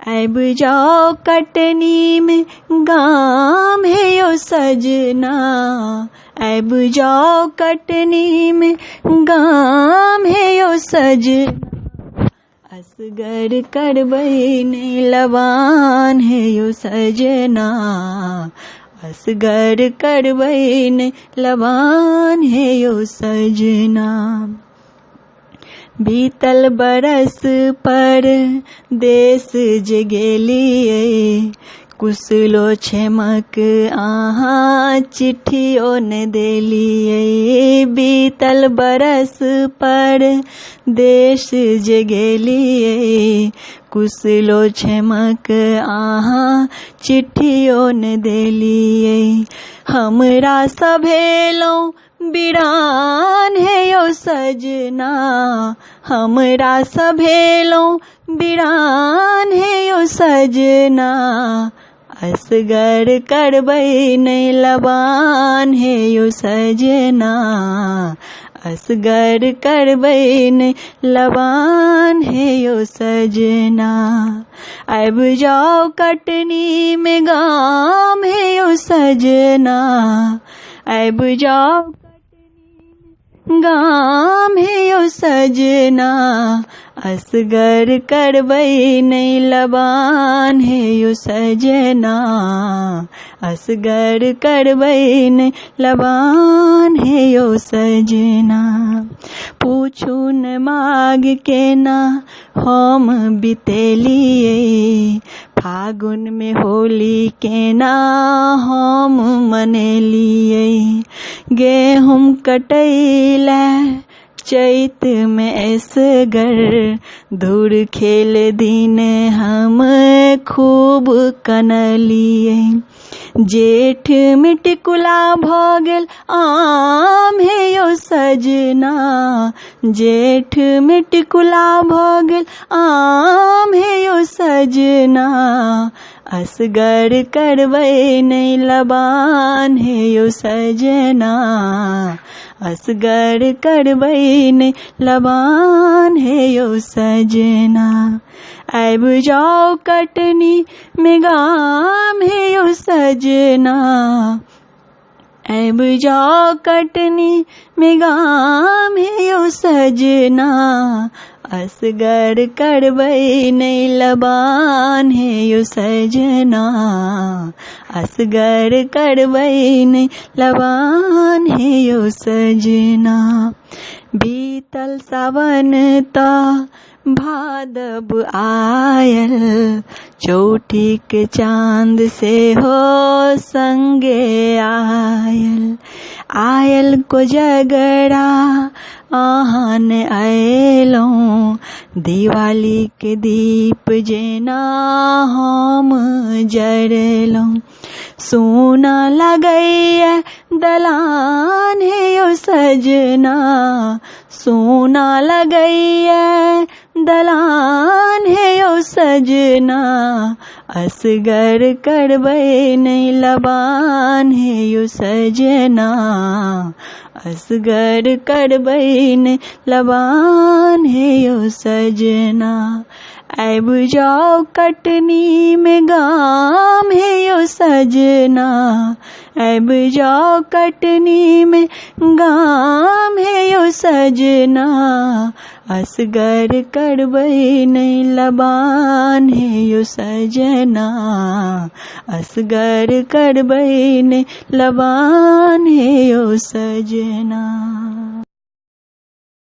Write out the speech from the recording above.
अब जाओ कटनी में गाम है यो सजना, अब जाओ कटनी में गाम है यो सजना, असगर करबई ने लबान है यो सजना, असगर करबई ने लबान है यो सजना। बीतल बरस पर देश जगेलिए, कुशलो छेमक आहा चिट्ठियों ने देलिए, बीतल बरस पर देश जगेलिए, कुशलो छेमक आहा चिट्ठियों ने देलिए, हमरा सभेलो बिरान है यो सजना, हमरा सभेलो बिरान है यो सजना, असगर करबई ने लबान है यो सजना, असगर करबई ने लबान है यो सजना। अब जाओ कटनी में गाम है यो सजना, अब जाओ गाम है यो सजना, असगर करबई ने लबान है यो सजना, असगर करबई ने लबान है यो सजना। पूछू न माग के ना हम बितेलिए, फागुन में होली के ना हम मनेलिए, गेहूं कटैला चैत में ऐसगर, धूर खेल दिन हम खूब कनलिए, जेठ में टिकुला भ गेल आम है यो सजना, जेठ में टिकुला भ गेल आम है यो सजना, असगर करबई ने लबान है यो सजना, असगर करबई ने लबान है यो सजना। अब जाओ कटनी में गाम है यो सजना, अब जाओ कटनी में गाम है यो सजना, असगर करबई ने लबान है यो सजना, असगर करबई ने लबान है यो सजना। बीतल सावन ता भादब आयल, चौठी के चांद से हो संगे आयल, आयल को जगड़ा आहान आयलो, दिवाली के दीप जेना हम जरलो, सोना लगैया दलान है यो सजना, सोना लगैया दलान है यो सजना, असगर करबई ने लबान है यो सजना, असगर करबई ने लबान है यो सजना। अब जाओ कटनी में गाम है यो सजना, अब जाओ कटनी में गाम है यो सजना, असगर करबई ने लबान है यो सजना, असगर करबई ने लबान है यो सजना।